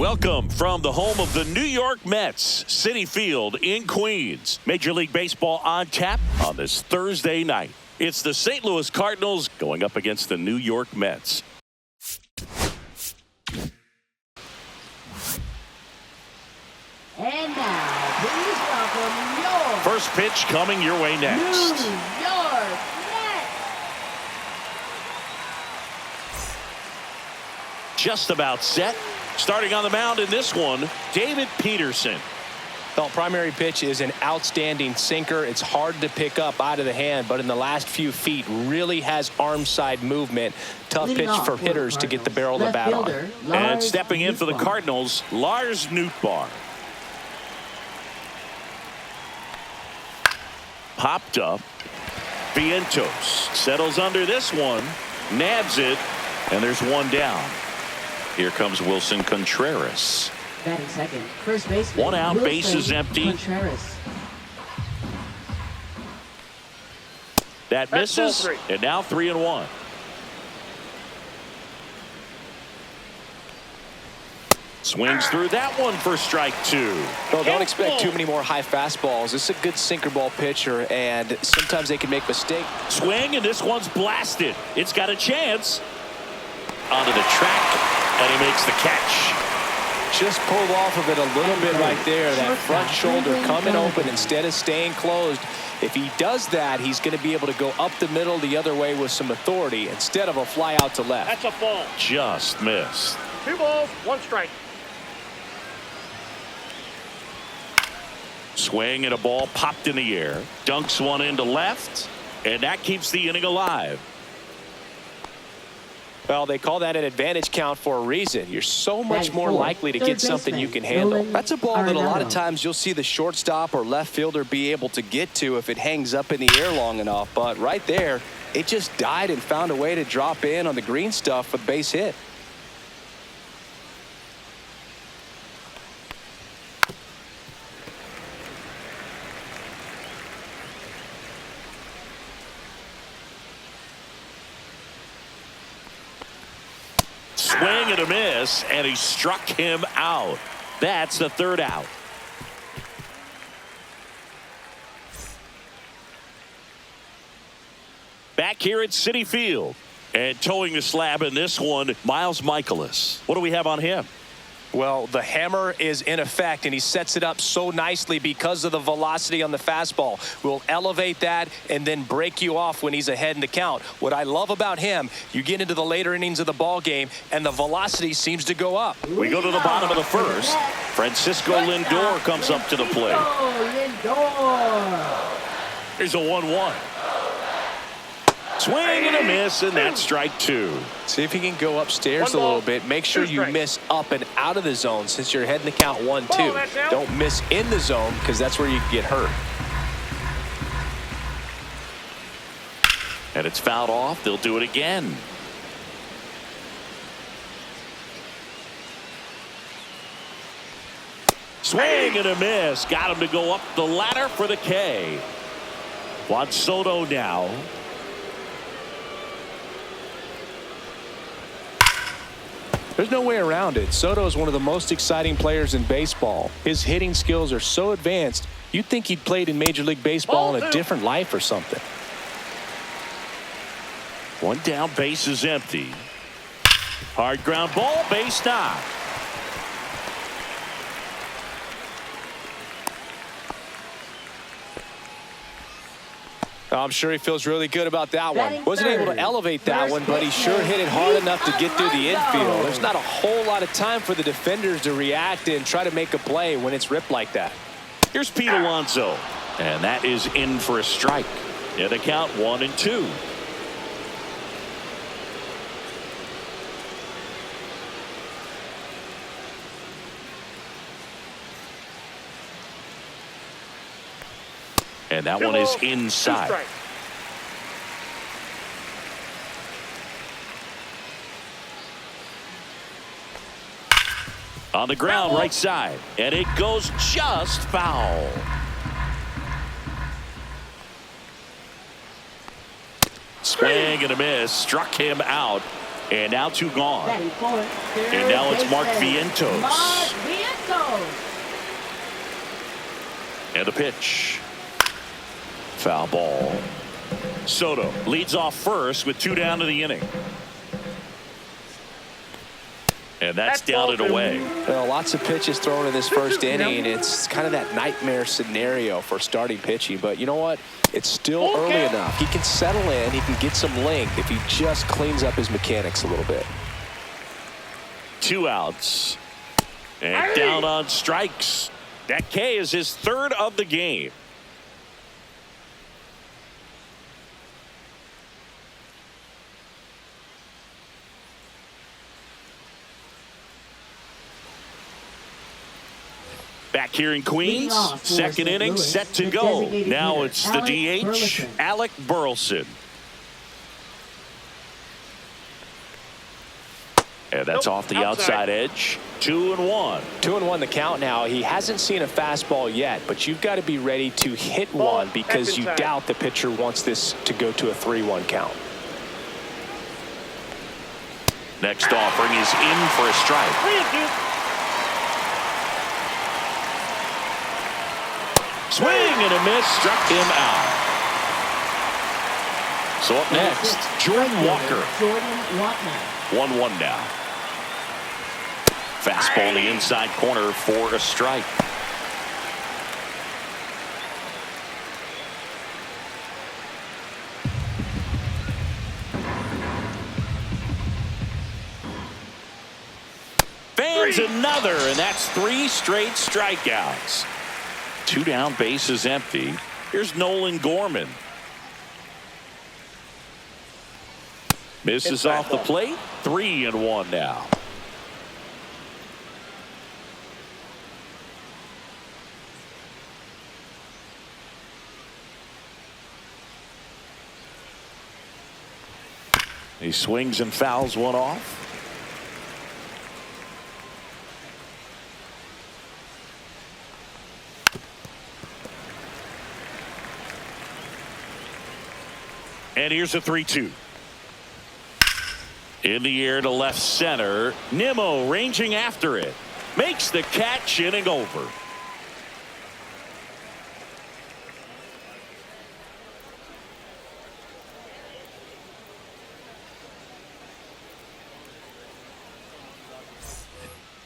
Welcome from the home of the New York Mets, Citi Field in Queens. Major League Baseball on tap on this Thursday night. It's the St. Louis Cardinals going up against the New York Mets. And now, please welcome your first pitch coming your way next. New York Mets. Just about set. Starting on the mound in this one, David Peterson. The primary pitch is an outstanding sinker. It's hard to pick up out of the hand, but in the last few feet really has arm side movement. Tough Leading pitch for off hitters to get the barrel of the bat on. And stepping in for the Cardinals, Lars Nootbaar. Popped up. Vientos settles under this one, nabs it, and there's one down. Here comes Wilson Contreras. Batting second, first baseman. One out, bases empty. Contreras. That misses, and now 3-1. Swings through that one for strike two. Well, don't expect too many more high fastballs. This is a good sinker ball pitcher, and sometimes they can make mistakes. Swing, and this one's blasted. It's got a chance. Onto the track, and he makes the catch. Just pulled off of it a little bit right there. That front shoulder coming open instead of staying closed. If he does that, he's going to be able to go up the middle the other way with some authority instead of a fly out to left. That's a ball. Just missed. 2 balls, 1 strike. Swing and a ball popped in the air. Dunks one into left, and that keeps the inning alive. Well, they call that an advantage count for a reason. You're so much more likely to get something you can handle. That's a ball that a lot of times you'll see the shortstop or left fielder be able to get to if it hangs up in the air long enough. But right there, it just died and found a way to drop in on the green stuff for the base hit. Swing and a miss, and he struck him out. That's the third out. Back here at Citi Field, and towing the slab in this one, Miles Michaelis. What do we have on him? Well, the hammer is in effect, and he sets it up so nicely because of the velocity on the fastball. Will elevate that and then break you off when he's ahead in the count. What I love about him, you get into the later innings of the ball game, and the velocity seems to go up. We go to the bottom of the first. Francisco Lindor comes up to the plate. Here's a 1-1. Swing and a miss, and that's strike two. See if he can go upstairs a little bit. Make sure you miss up and out of the zone since you're heading the count 1-2. Don't miss in the zone because that's where you can get hurt. And it's fouled off. They'll do it again. Swing and a miss. Got him to go up the ladder for the K. Juan Soto now. There's no way around it. Soto is one of the most exciting players in baseball. His hitting skills are so advanced, you'd think he'd played in Major League Baseball in a different life or something. One down, base is empty. Hard ground ball, base knock. I'm sure he feels really good about that one. Wasn't able to elevate that one, but he sure hit it hard enough to get through the infield. There's not a whole lot of time for the defenders to react and try to make a play when it's ripped like that. Here's Pete Alonso, and that is in for a strike. In the count 1-2. And that one is inside. On the ground, right side. And it goes just foul. Swing and a miss. Struck him out. And now 2 gone. Batting fourth, third And now it's Mark baseman, Vientos. Mark Vientos. And the pitch. Foul ball. Soto leads off first with 2 down to the inning. And that's down and away. Well, lots of pitches thrown in this first inning. It's kind of that nightmare scenario for starting pitching. But you know what? It's still early enough. He can settle in. He can get some length if he just cleans up his mechanics a little bit. 2 outs. And down on strikes. That K is his 3rd of the game. Back here in Queens, second inning set to go. Now it's the DH, Alec Burleson. And that's off the outside edge. 2-1. 2-1 the count now. He hasn't seen a fastball yet, but you've got to be ready to hit one because you doubt the pitcher wants this to go to a 3-1 count. Next offering is in for a strike. Swing and a miss, struck him out. So up next, Jordan Walker. 1-1 now. Fastball in the inside corner for a strike. Fans another, and that's 3 straight strikeouts. 2 down, base is empty. Here's Nolan Gorman. Misses off the plate. 3-1 now. He swings and fouls one off. And here's a 3-2. In the air to left center. Nimmo ranging after it. Makes the catch, inning over.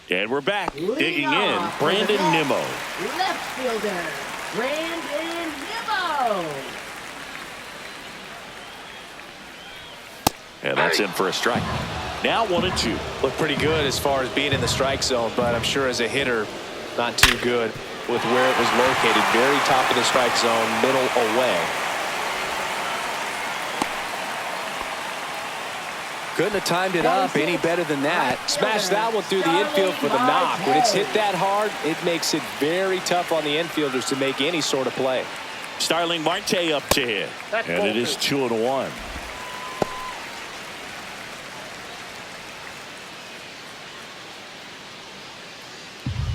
And we're back. Digging in, Brandon Nimmo. Left fielder, Brandon Nimmo. And that's in for a strike. Now 1-2. Look pretty good as far as being in the strike zone, but I'm sure as a hitter, not too good with where it was located. Very top of the strike zone, middle away. Couldn't have timed it up any better than that. Smashed that one through the infield for the knock. When it's hit that hard, it makes it very tough on the infielders to make any sort of play. Starling Marte up to hit. And it is 2-1.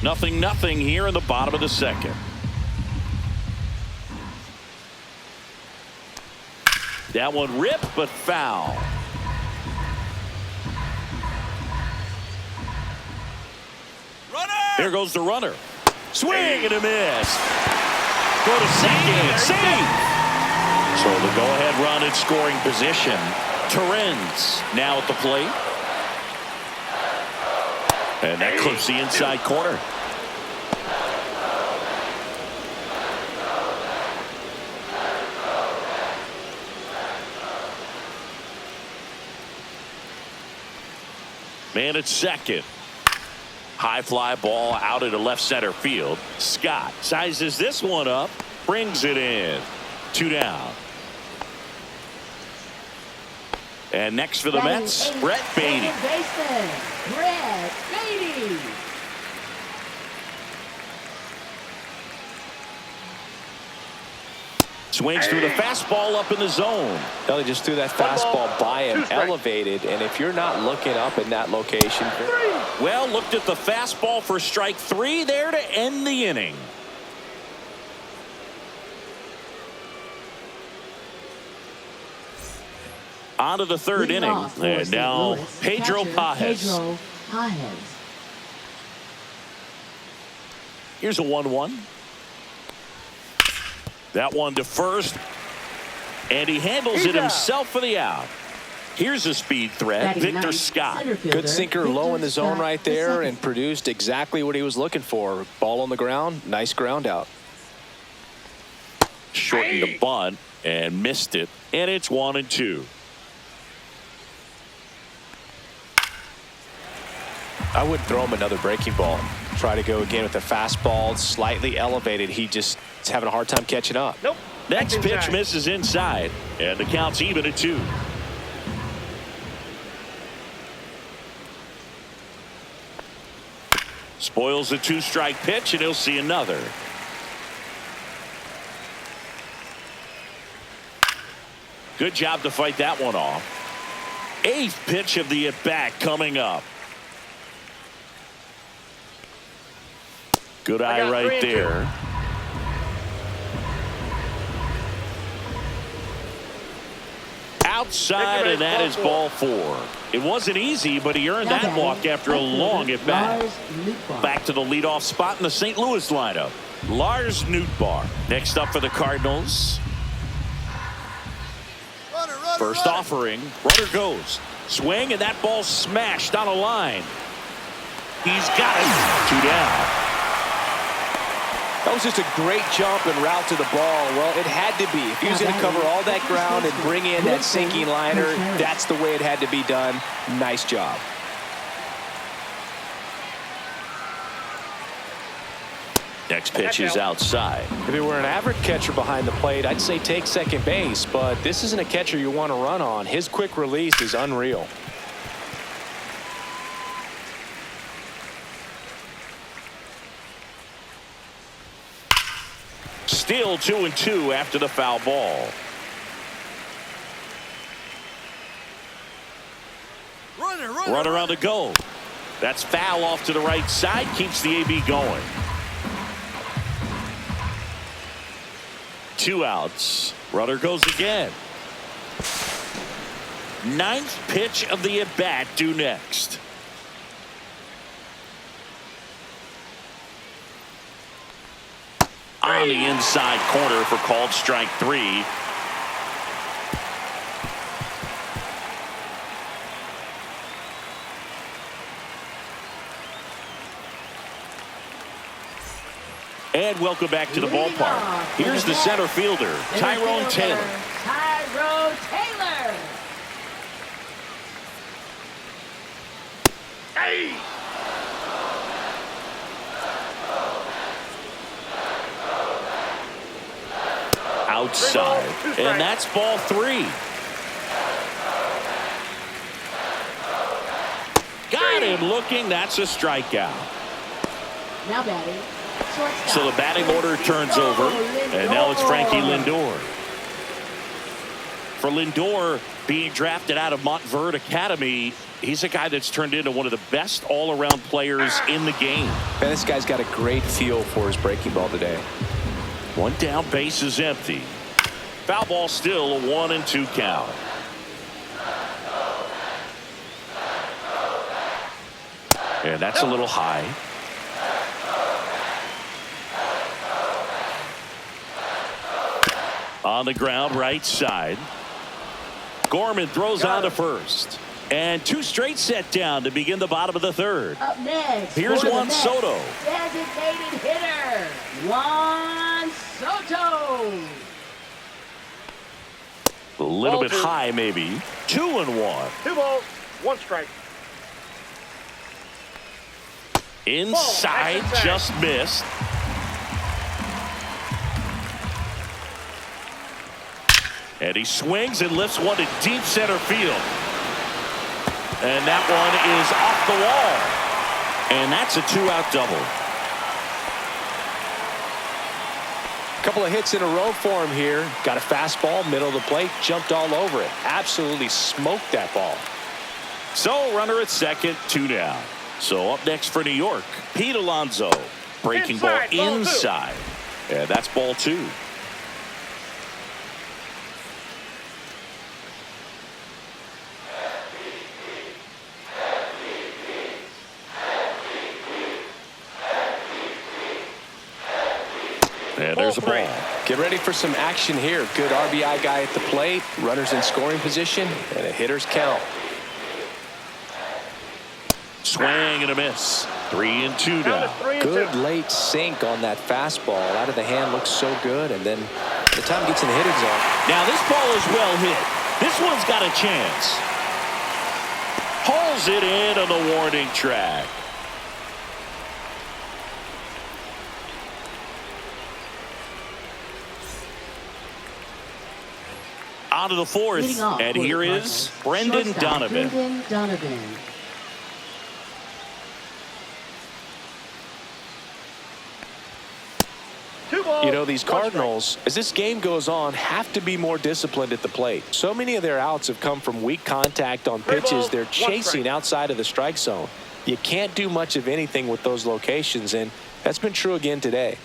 Nothing here in the bottom of the second. That one ripped but foul. Here goes the runner. Swing and a miss. Go to second. Save. So the go-ahead run in scoring position. Torrens now at the plate. And that clips the inside corner. Man at second. High fly ball out into left center field. Scott sizes this one up, brings it in. 2 down. And next for the Mets, Brett Beatty. Brett Beatty. Swings through the fastball up in the zone. Well, he just threw that fastball by him, elevated, and if you're not looking up in that location. Well, looked at the fastball for strike 3 there to end the inning. On to the third Leading inning. off for And St. now Louis, Pedro catcher, Pajes. Pedro Pajes. Here's a 1-1. That one to first. And he handles it himself for the out. Here's a speed threat, Batting Victor ninth, Scott. center fielder, Good sinker low in the zone Scott right there II. and produced exactly what he was looking for. Ball on the ground, nice ground out. Shortened the bunt and missed it. And it's 1-2. I wouldn't throw him another breaking ball. Try to go again with the fastball, slightly elevated. He just is having a hard time catching up. Nope. Next pitch misses inside. And the count's even at 2. Spoils the 2-strike pitch, and he'll see another. Good job to fight that one off. 8th pitch of the at-bat coming up. Good eye right there. Outside, and that is ball 4. It wasn't easy, but he earned that walk after a long at-bat. Back to the leadoff spot in the St. Louis lineup. Lars Nootbaar. Next up for the Cardinals. First offering. Runner goes. Swing, and that ball smashed on a line. He's got it. 2 down. That was just a great jump and route to the ball. Well, it had to be. If he was going to cover all that ground and bring in that sinking liner, that's the way it had to be done. Nice job. Next pitch is outside. If it were an average catcher behind the plate, I'd say take second base, but this isn't a catcher you want to run on. His quick release is unreal. Still 2-2 after the foul ball. Runner on the go. That's foul off to the right side. Keeps the AB going. 2 outs. Runner goes again. 9th pitch of the at-bat due next. On the inside corner for called strike 3. And welcome back to the ballpark. Here's the center fielder, Tyrone Taylor. Tyrone Taylor. Hey! Outside, and that's ball 3. Got him looking. That's a strikeout. Now batting. Shortstop. So the batting order turns over, and now it's Frankie Lindor. For Lindor, being drafted out of Montverde Academy, he's a guy that's turned into one of the best all-around players in the game. Man, this guy's got a great feel for his breaking ball today. 1 down, base is empty. Foul ball still, a 1-2 count. And that's a little high. On the ground, right side. Gorman throws on to first. And 2 straight set down to begin the bottom of the 3rd. Up next. Here's Juan Soto. Designated hitter. Juan Soto. A little bit high, maybe. 2-1. 2 balls, 1 strike. Inside, just missed. And he swings and lifts one to deep center field. And that one is off the wall. And that's a 2-out double. Couple of hits in a row for him here. Got a fastball, middle of the plate, jumped all over it. Absolutely smoked that ball. So runner at second, 2 down. So up next for New York, Pete Alonso. Breaking ball inside. And that's ball 2. And there's a ball. Get ready for some action here. Good RBI guy at the plate. Runners in scoring position. And a hitter's count. Swing and a miss. 3-2 now. Good late sink on that fastball. Out of the hand looks so good. And then by the time it gets in the hitting zone. Now this ball is well hit. This one's got a chance. Hauls it in on the warning track. On to the fourth, and here is Brendan Donovan. You know, these Cardinals, as this game goes on, have to be more disciplined at the plate. So many of their outs have come from weak contact on pitches they're chasing outside of the strike zone. You can't do much of anything with those locations, and that's been true again today.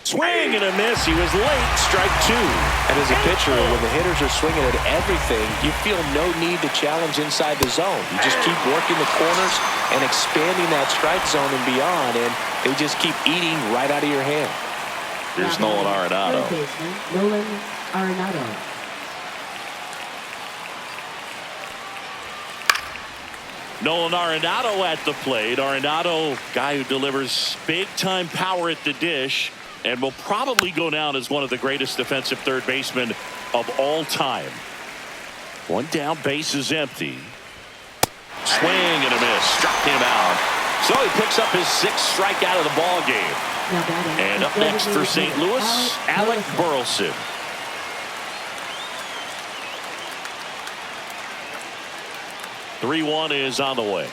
Swing and a miss. He was late. Strike two. And as a pitcher, when the hitters are swinging at everything, you feel no need to challenge inside the zone. You just keep working the corners and expanding that strike zone and beyond, and they just keep eating right out of your hand. Here's Nolan Arenado. Nolan Arenado. Nolan Arenado at the plate. Arenado, guy who delivers big-time power at the dish, and will probably go down as one of the greatest defensive third basemen of all time. One down, base is empty. Swing and a miss. Struck him out. So he picks up his sixth strikeout of the ball game. And up next for St. Louis, Alec Burleson. .3-1 is on the way.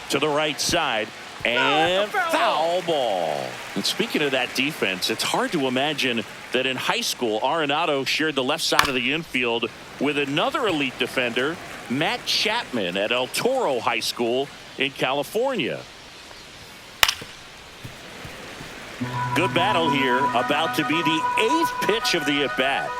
To the right side. And foul ball. And speaking of that defense, it's hard to imagine that in high school, Arenado shared the left side of the infield with another elite defender, Matt Chapman, at El Toro High School in California. Good battle here, about to be the 8th pitch of the at-bat.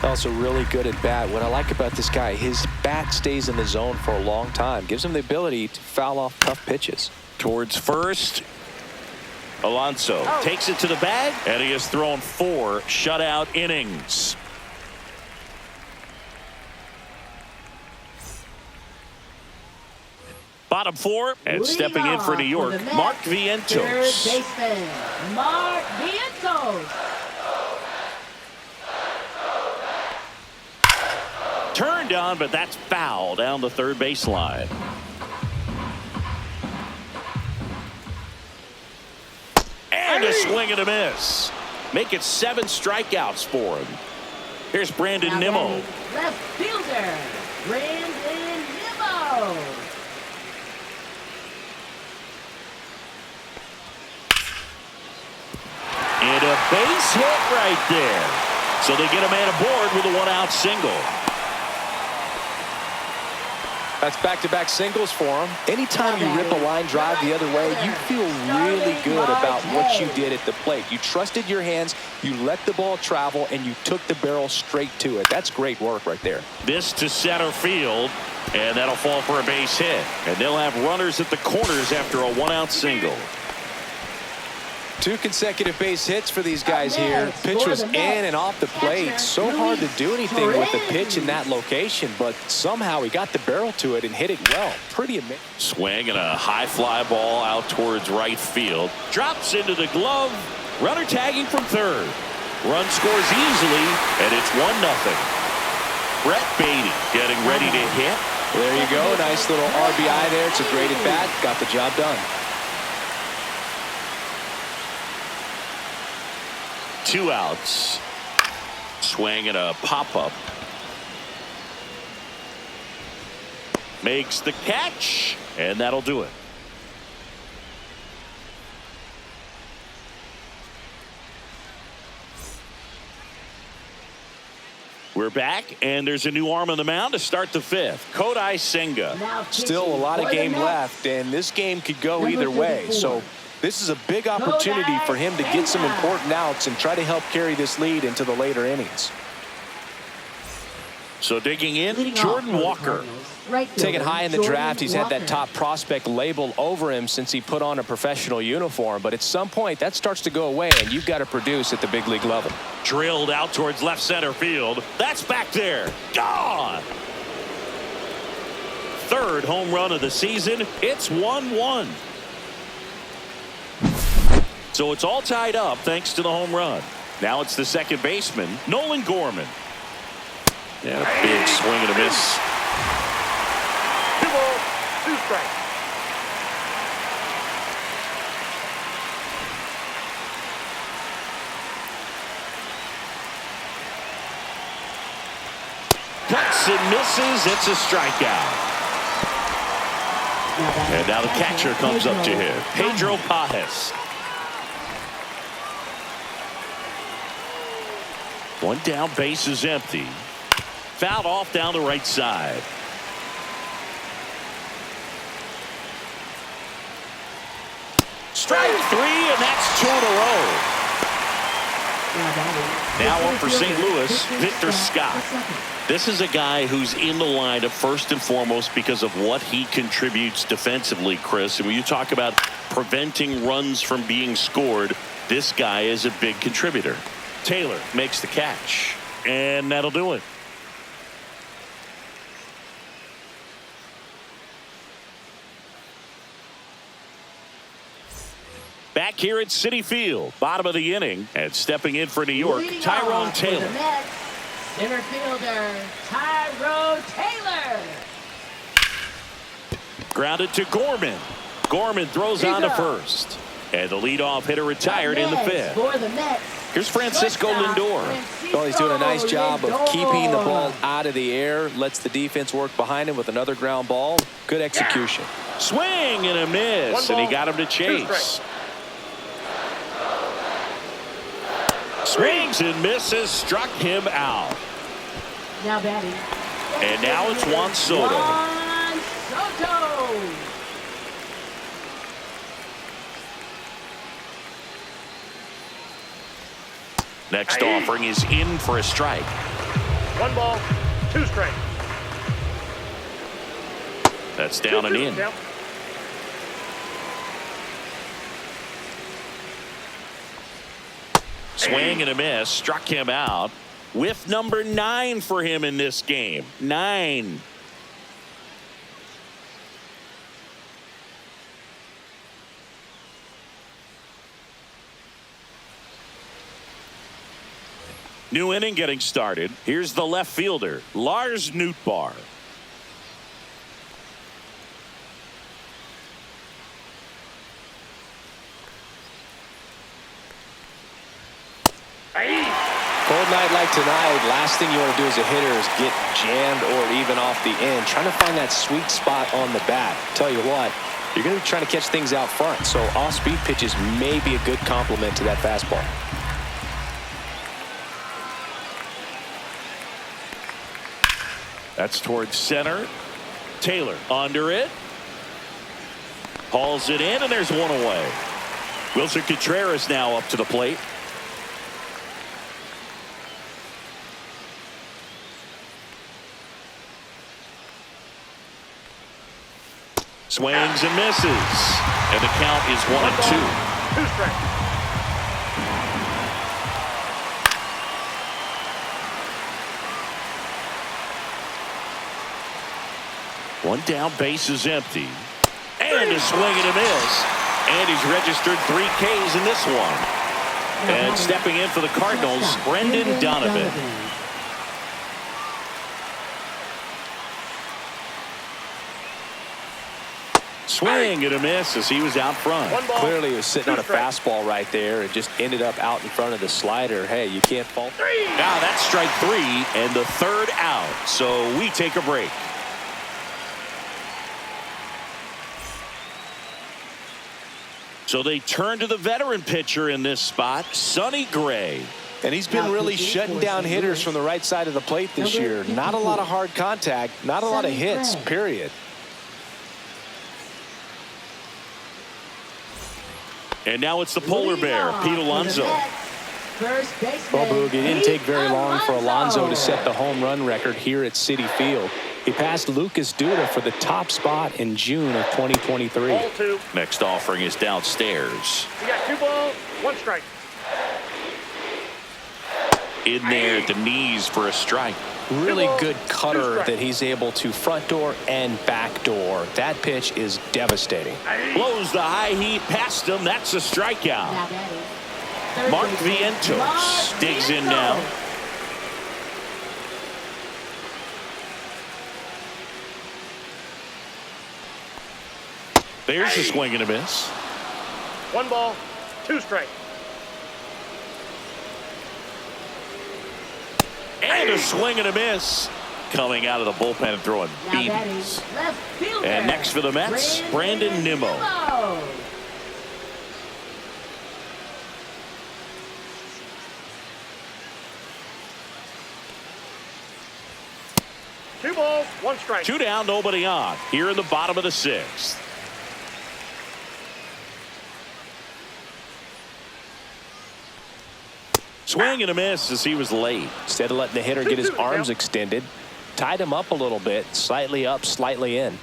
Also really good at bat. What I like about this guy, his bat stays in the zone for a long time. Gives him the ability to foul off tough pitches. Towards first. Alonso takes it to the bag, and he has thrown 4 shutout innings. Bottom 4, and stepping in for New York, Mark Vientos. Third baseman, Mark Vientos. Turned on, but that's foul down the third baseline. And a swing and a miss. Make it 7 strikeouts for him. Here's Brandon Nimmo. Left fielder, Brandon Nimmo. And a base hit right there. So they get a man aboard with a 1-out single. That's back-to-back singles for him. Anytime you rip a line drive the other way, you feel really good about what you did at the plate. You trusted your hands, you let the ball travel, and you took the barrel straight to it. That's great work right there. This to center field, and that'll fall for a base hit. And they'll have runners at the corners after a 1-out single. 2 consecutive base hits for these guys here. Pitch was in and off the plate. So hard to do anything with the pitch in that location, but somehow he got the barrel to it and hit it well. Pretty amazing. Swing and a high fly ball out towards right field. Drops into the glove. Runner tagging from third. Run scores easily, and it's 1-0. Brett Beatty getting ready to hit. There you go. Nice little RBI there. It's a great at bat. Got the job done. 2 outs. Swing and a pop-up. Makes the catch, and that'll do it. We're back, and there's a new arm on the mound to start the 5th. Kodai Senga. Still a lot of game left, and this game could go either way. So this is a big opportunity for him to get some important outs and try to help carry this lead into the later innings. So digging in, Leading off Jordan for the Walker. Cardinals, right fielder, Taken high in the Jordan draft, he's had that Walker. top prospect label over him since he put on a professional uniform. But at some point, that starts to go away, and you've got to produce at the big league level. Drilled out towards left center field. That's back there. Gone. Third home run of the season. It's 1-1. So it's all tied up thanks to the home run. Now it's the second baseman, Nolan Gorman. And a big swing and a miss. 2 balls, 2 strikes. Cuts and misses. It's a strikeout. And now the catcher comes up to him, Pedro Pajes. One down, base is empty. Fouled off down the right side. Strike 3, and that's 2 in a row. Now up for St. Louis, Victor Scott. This is a guy who's in the lineup first and foremost because of what he contributes defensively, Chris. And when you talk about preventing runs from being scored, this guy is a big contributor. Taylor makes the catch, and that'll do it. Back here at Citi Field, bottom of the inning, and stepping in for New York, Leading Tyrone off for Taylor. the Mets, center fielder, Tyrone Taylor. Grounded to Gorman. Gorman throws on to first. And the leadoff hitter retired in the fifth. For the Mets, Here's Francisco shortstop, Lindor. Francisco Well, he's doing a nice job of Lindor. keeping the ball out of the air, lets the defense work behind him with another ground ball. Good execution. Swing and a miss, and he got him to 2 chase. strikes. Swings and misses, struck him out. Now batting. And now it's Juan Soto. Juan Soto. Next offering is in for a strike. 1 ball, 2 strikes. That's down and in. Down. Swing and a miss, struck him out. Whiff number 9 for him in this game. 9. New inning getting started. Here's the left fielder, Lars Nootbaar. Cold night like tonight, last thing you want to do as a hitter is get jammed or even off the end. Trying to find that sweet spot on the bat. Tell you what, you're going to be trying to catch things out front, so off-speed pitches may be a good complement to that fastball. That's towards center. Taylor under it. Hauls it in, and there's one away. Wilson Contreras now up to the plate. Swings and misses. And the count is 1-2. 2 strikes. One down, base is empty. And a swing and a miss. And he's registered 3 Ks in this one. And stepping in for the Cardinals, Brendan Donovan. Swing and a miss as he was out front. 1 ball, Clearly he was sitting 2 on a strikes. fastball right there and just ended up out in front of the slider. Hey, you can't fault. 3. Now that's strike 3 and the third out. So we take a break. So they turn to the veteran pitcher in this spot, Sonny Gray. And he's been really shutting down hitters from the right side of the plate this year. Not a lot of hard contact, not a lot of hits, period. And now it's the polar bear, Pete Alonso. First baseman. Well, Boog, it didn't take very long for Alonso to set the Alonso. home run record here at Citi Field. He passed Lucas Duda for the top spot in June of 2023. Ball 2. Next offering is downstairs. You got 2 balls, 1 strike. In there at the knees for a strike. Really good cutter that he's able to front door and back door. That pitch is devastating. Blows the high heat past him. That's a strikeout. Now batting. Third Mark baseman, Vientos Mark digs in Vientos. now. There's a swing and a miss. 1 ball, 2 strikes. And a swing and a miss. Coming out of the bullpen and throwing Now batting. beans. Left fielder. And next for the Mets, Brandon Nimmo. Two balls, 1 strike. 2 down, nobody on. Here in the bottom of the 6th. Swing and a miss as he was late. Instead of letting the hitter get his arms extended, tied him up a little bit, slightly up, slightly in.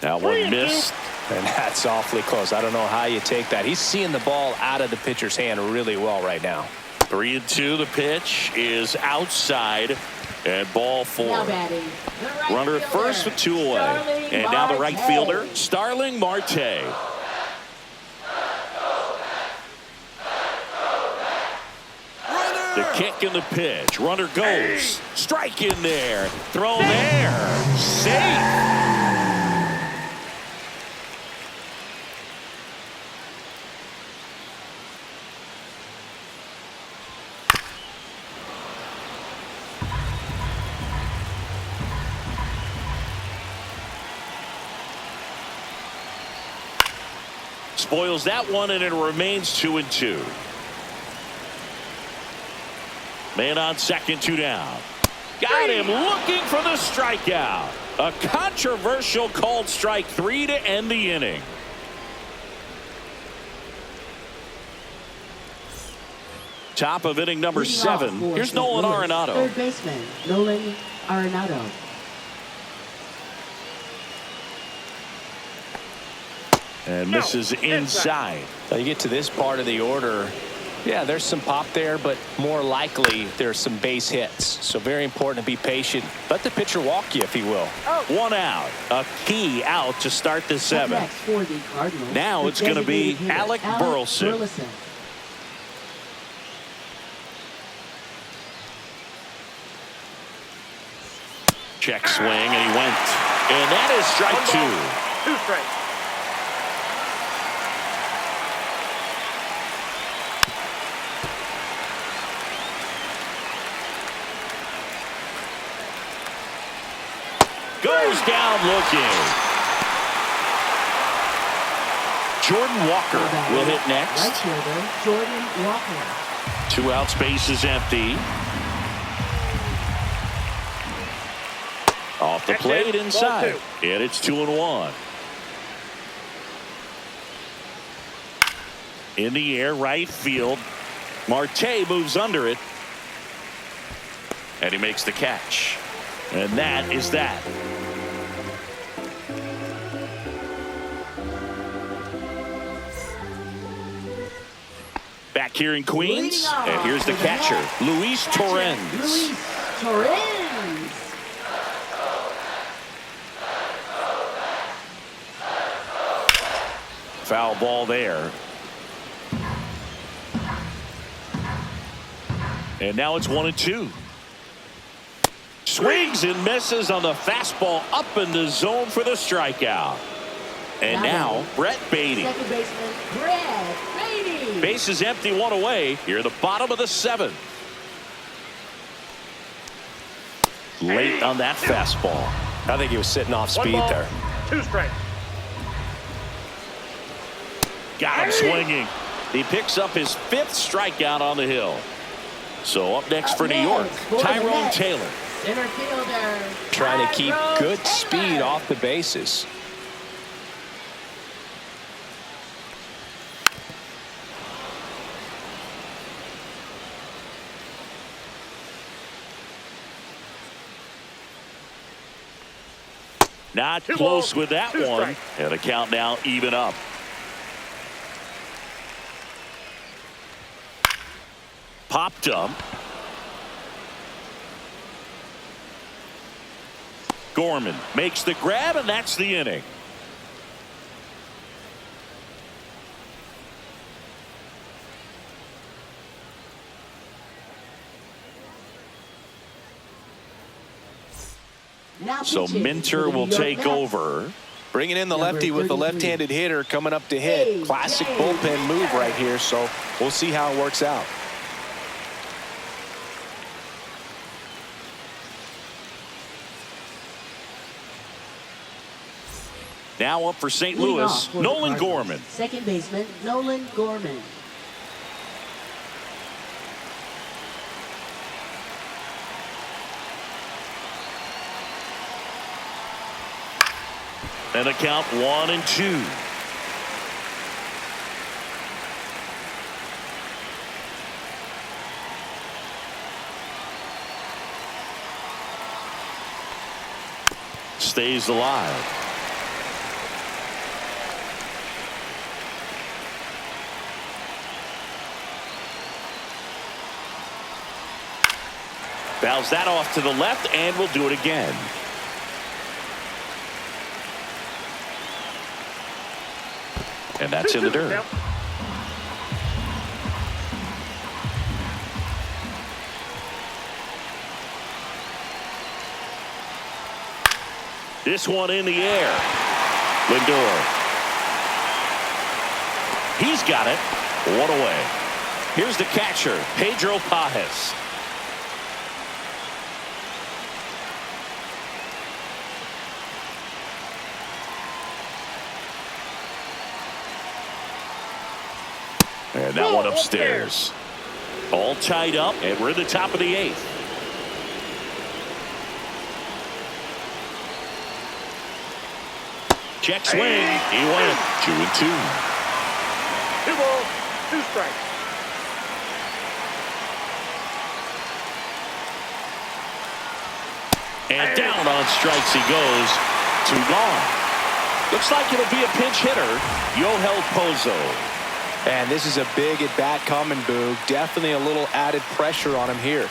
That one missed. And that's awfully close. I don't know how you take that. He's seeing the ball out of the pitcher's hand really well right now. 3-2. The pitch is outside. And ball 4. Now batting. The right Runner at fielder, first with 2 away. Starling And now the right Marte. fielder, Starling Marte. The kick and the pitch. Runner goes. Strike in there. Throw there. Safe. Spoils that one, and it remains 2-2. Man on second, 2 down. Got him looking for the strikeout. A controversial called strike 3 to end the inning. Top of inning number 7. Here's Nolan Arenado. Third baseman, Nolan Arenado. And misses inside. Now you get to this part of the order. Yeah, there's some pop there, but more likely there's some base hits. So very important to be patient. Let the pitcher walk you, if he will. 1 out. A key out to start the 7th. Next for the Cardinals, Now the it's going to be designated hitter, Alec Burleson. Check swing, and he went. And that is strike 2. 2 strikes. Goes down looking. Jordan Walker will hit next. Right fielder, Jordan Walker. 2 outs, base is empty. Off the plate inside. And it's 2-1. In the air, right field. Marte moves under it. And he makes the catch. And that is that. Back here in Queens, and here's the catcher, Luis Torrens. Luis Torrens. Foul ball there. And now it's 1-2. Swings and misses on the fastball up in the zone for the strikeout. And now Brett Beatty. Second baseman, Brett Beatty. Base is empty, 1 away. Here at the bottom of the 7th. Late on that fastball. I think he was sitting off speed there. 2 strikes. Got him swinging. He picks up his 5th strikeout on the hill. So up next for New York, Tyrone Taylor. Center fielder. Trying to keep Tyrone good Taylor. speed off the bases. Not Two close balls, with that two one. strikes. And the count now even up. Popped up. Gorman makes the grab, and that's the inning. Now So pitching Minter for the will New York take Mets. over. Bringing in the Number lefty with the 33. left-handed hitter coming up to hit. Hey, Classic hey, bullpen move hey. right here, so we'll see how it works out. Now up for St. Leading Louis, off for the Nolan Cardinals, Gorman. Second baseman, Nolan Gorman. And a count 1-2. Stays alive. Fouls that off to the left, and we'll do it again. And that's in the dirt. Count. This one in the air. Lindor. He's got it. One away. Here's the catcher, Pedro Pajes. And that one upstairs. All tied up, and we're in the top of the 8th. Check swing. He went 2-2. 2 balls, 2 strikes. And down on strikes he goes. 2 gone. Looks like it'll be a pinch hitter, Yohel Pozo. And this is a big at-bat coming, Boog. Definitely a little added pressure on him here.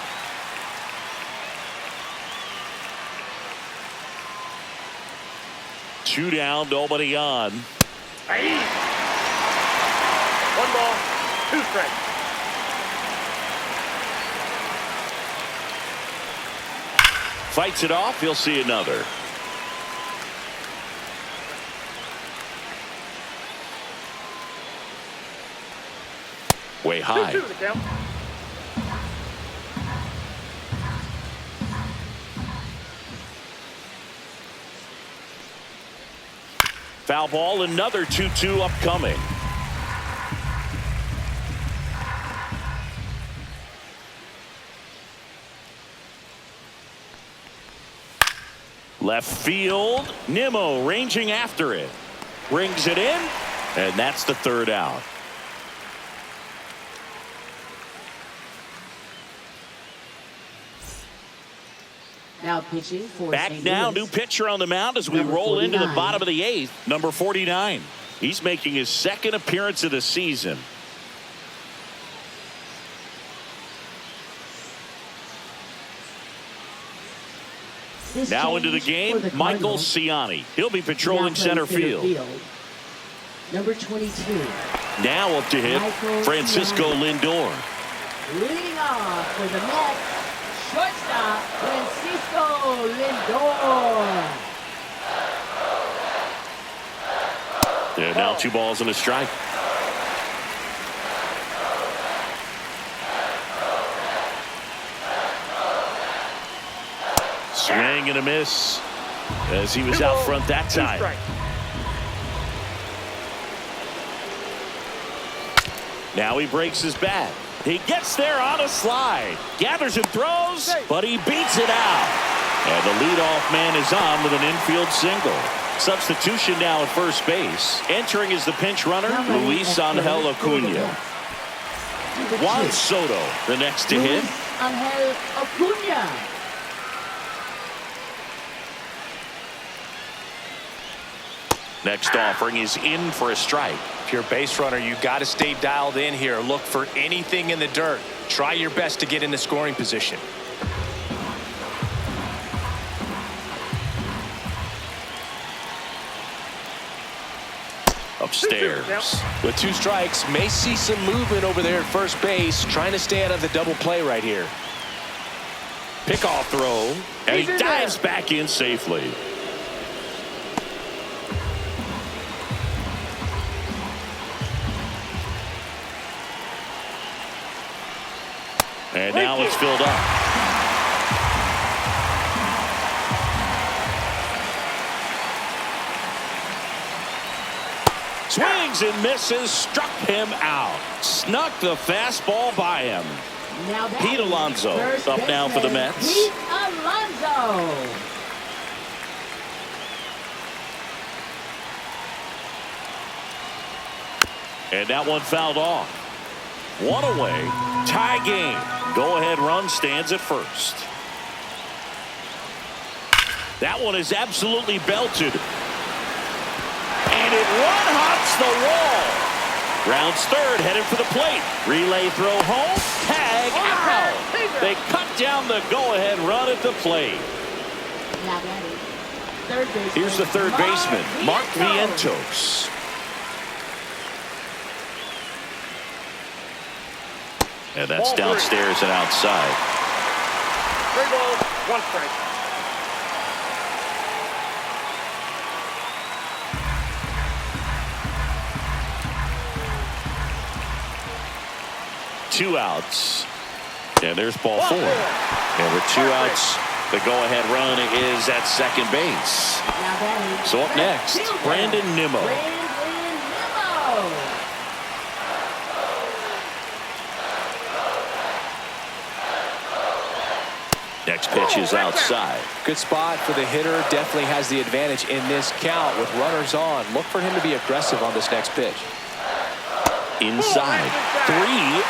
Two down, nobody on. Aye. 1 ball, 2 strikes. Fights it off. He'll see another. Way high. 2-2 the count. Foul ball, another 2-2 upcoming. Left field, Nimmo ranging after it. Brings it in, and that's the 3rd out. Now pitching for Back St. now, Louis. new pitcher on the mound as we Number roll into the 49. bottom of the 8th. Number 49. He's making his 2nd appearance of the season. This Now into the change game, for the Michael Cardinals. Ciani. He'll be Now patrolling playing center field. Number 22. Now up to hit Michael Francisco Ciani. Lindor. Leading off for the Mets, shortstop Francisco Lindor. And now 2 balls and a strike. Swing and a miss as he was 2 out balls, front that 2 time. strikes. Now he breaks his bat. He gets there on a slide. Gathers and throws, but he beats it out. And the leadoff man is on with an infield single. Substitution now at first base. Entering as the pinch runner, Luis Angel Acuna. Juan Soto, the next to hit. Luis Angel Acuna. Next offering is in for a strike. If you're a base runner, you got to stay dialed in here. Look for anything in the dirt. Try your best to get in the scoring position. Upstairs. With 2 strikes, may see some movement over there at first base, trying to stay out of the double play right here. Pickoff throw, and he dives back in safely. And now it's filled up. Swings and misses, struck him out. Snuck the fastball by him. Now Pete Alonso up now for the Mets. Pete Alonso. And that one fouled off. 1 away. Tie game. Go-ahead run stands at first. That one is absolutely belted. And it one-hops the wall. Rounds third, headed for the plate. Relay throw home. Tag out. They cut down the go-ahead run at the plate. Now that is third baseman. Here's the third baseman, Mark Vientos. And that's downstairs and outside. 3 balls, 1 strike. Two outs. And there's ball 4. And with 2 outs, the go-ahead run is at second base. Now that is So up next, Brandon Nimmo. Brandon Nimmo. Next pitch is outside. Good spot for the hitter. Definitely has the advantage in this count with runners on. Look for him to be aggressive on this next pitch. Inside. 3-1.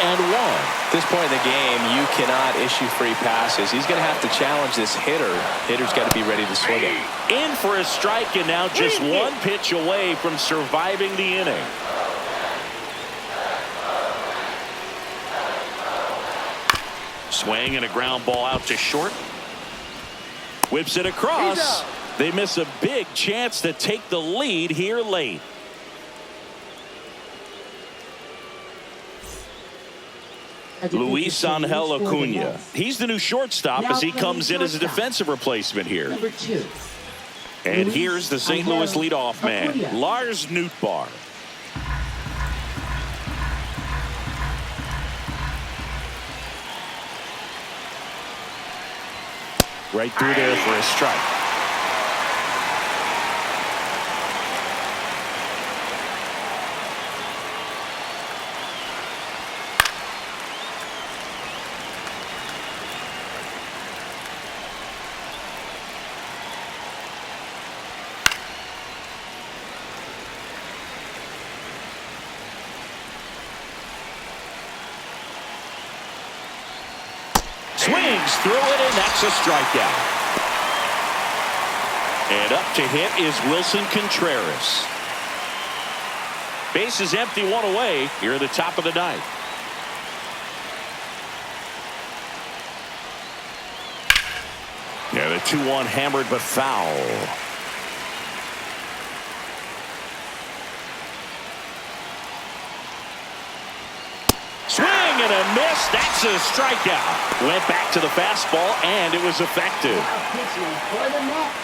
At this point in the game, you cannot issue free passes. He's going to have to challenge this hitter. Hitter's got to be ready to swing it. In for a strike, and now just 1 pitch away from surviving the inning. Swing and a ground ball out to short. Whips it across. They miss a big chance to take the lead here late. Luis Angel Acuna. He's the new shortstop as he comes in as a defensive replacement here. Number 2. And here's the St. Louis leadoff man, Lars Nootbaar. Right through there for a strike. Swings through it, and that's a strikeout. And up to hit is Wilson Contreras. Base is empty, 1 away here at the top of the 9th. Yeah, the 2-1 hammered but foul. Swing and a miss. That's a strikeout. Went back to the fastball, and it was effective. Now pitching for the Mets.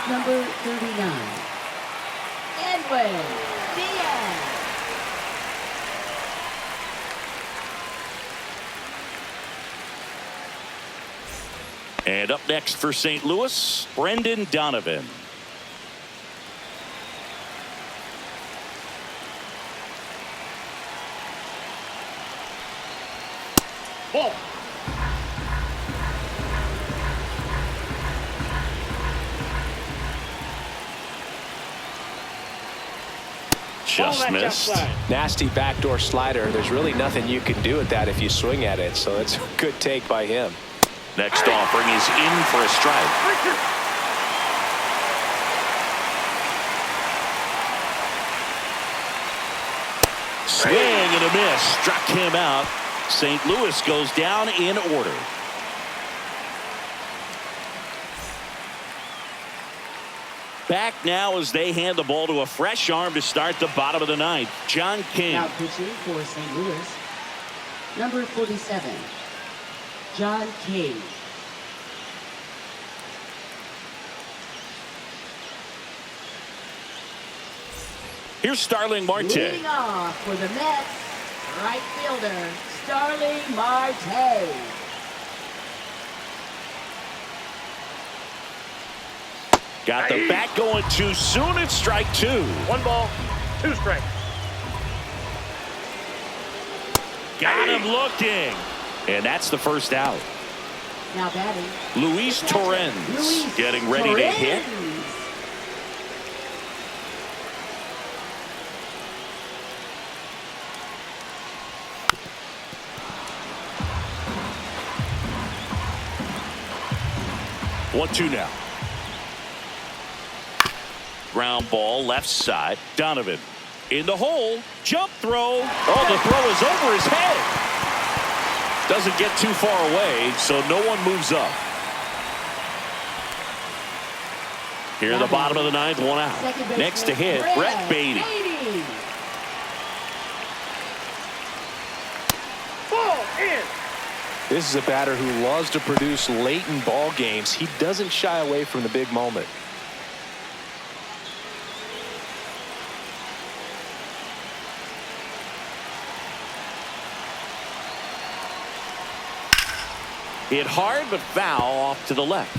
Number 39. Edwin Diaz. And up next for St. Louis, Brendan Donovan. Ball. Just missed. Nasty backdoor slider. There's really nothing you can do with that if you swing at it. So it's a good take by him. Next offering is in for a strike. Swing and a miss. Struck him out. St. Louis goes down in order. Back now as they hand the ball to a fresh arm to start the bottom of the ninth. John King. Now pitching for St. Louis, number 47, John King. Here's Starling Marte. Leading off for the Mets, right fielder, Starling Marte. Got the bat going too soon. It's strike two. 1 ball, 2 strikes. Got him looking. And that's the first out. Now batting, Luis Torrens Luis getting ready to hit. Torrens. One, two now. Ground ball left side. Donovan in the hole. Jump throw. Oh, the throw is over his head. Doesn't get too far away, so no one moves up. Here in the bottom of the ninth, one out. Next to hit, Brett Beatty. Ball in. This is a batter who loves to produce late in ball games. He doesn't shy away from the big moment. Hit hard but foul off to the left.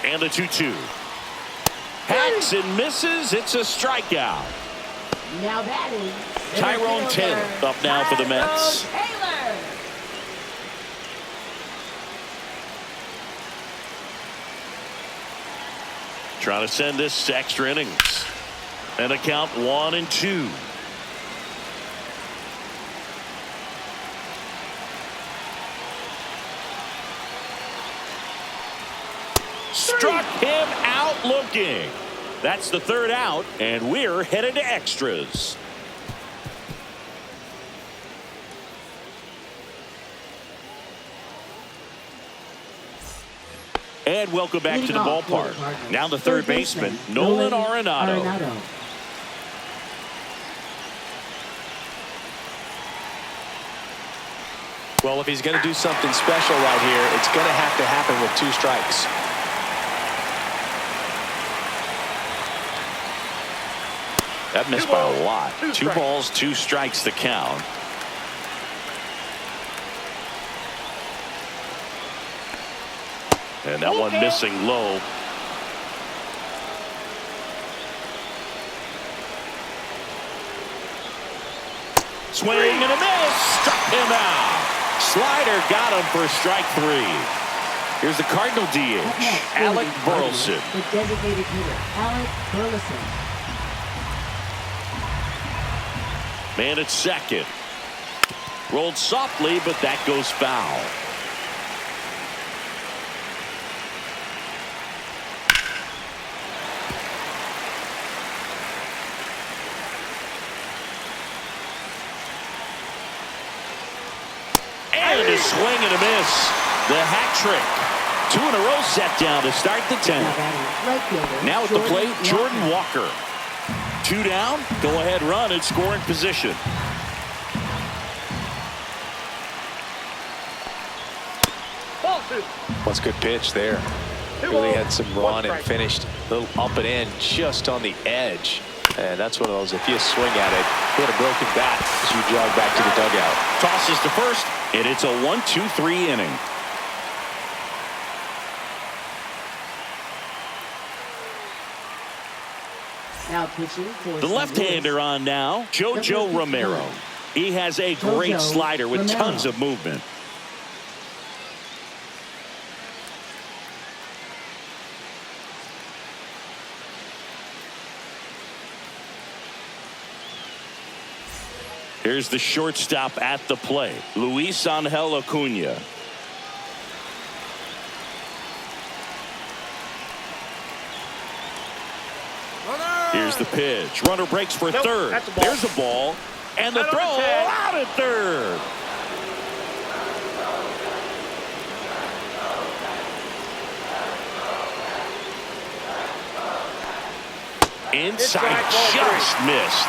And the 2-2. Hacks and misses. It's a strikeout. Now batting, Tyrone Taylor up now for the Mets. Tyrone Taylor. Trying to send this to extra innings. And a count 1-2. Struck him out looking. That's the third out, and we're headed to extras. And welcome back to the ballpark. Now the third baseman, Nolan Arenado. Well, if he's going to do something special right here, it's going to have to happen with 2 strikes. That missed by a lot. 2 balls, 2 strikes to count. And that one missing low. Swing and a miss. Struck him out. Slider got him for strike 3. Here's the Cardinal DH, Alec Burleson. The designated hitter, Alec Burleson. Man at second. Rolled softly, but that goes foul. And a swing and a miss. The hat trick. 2 in a row set down to start the 10th. Now at the plate, Jordan Walker. 2 down, go ahead run and scoring position. Ball 2. What's a good pitch there. Really had some run and finished a little up and in just on the edge. And that's one of those, if you swing at it, hit a broken bat as you jog back to the dugout. Tosses to first, and it's a 1-2-3 inning. Now pitching for The left-hander on now, JoJo Romero. He has a great slider with tons of movement. Here's the shortstop at the plate, Luis Angel Acuna. Here's the pitch. Runner breaks for Nope, third. that's a ball. There's a ball. And the Out on throw the tag. out at third. Inside, ball just missed.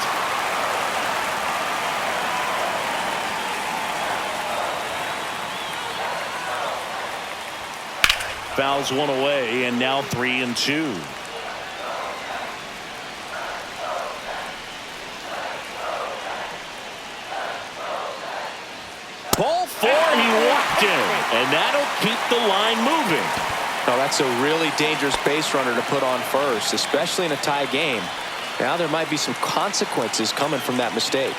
Fouls one away, and now 3-2. Ball four, he walked in, and that'll keep the line moving. Now that's a really dangerous base runner to put on first, especially in a tie game. Now there might be some consequences coming from that mistake.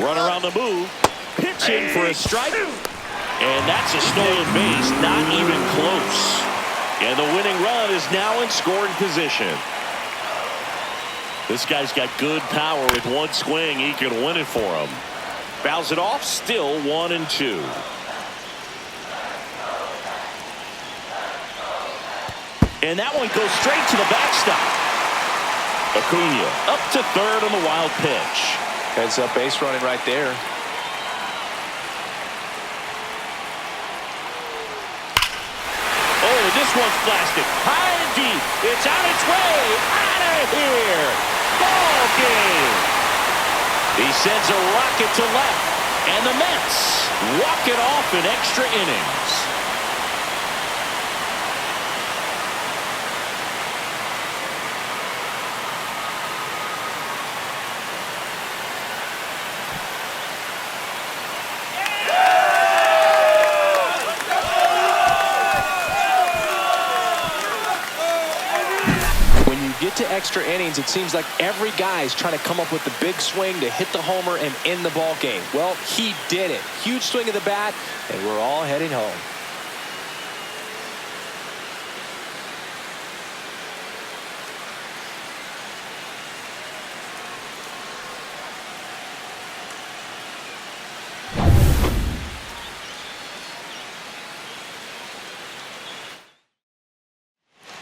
Runner on the move, pitching for a strike, and that's a stolen base, not even close. And the winning run is now in scoring position. This guy's got good power. With one swing, he can win it for him. Fouls it off, still 1-2. And that one goes straight to the backstop. Acuna up to third on the wild pitch. Heads up base running right there. Oh, this one's plastic. High and deep. It's on its way. Out of here. Ball game. He sends a rocket to left. And the Mets walk it off in extra innings. Get to extra innings, it seems like every guy is trying to come up with the big swing to hit the homer and end the ball game. Well, he did it. Huge swing of the bat, and we're all heading home.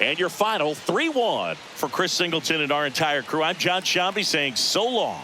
And your final 3-1 for Chris Singleton and our entire crew. I'm John Shambi saying so long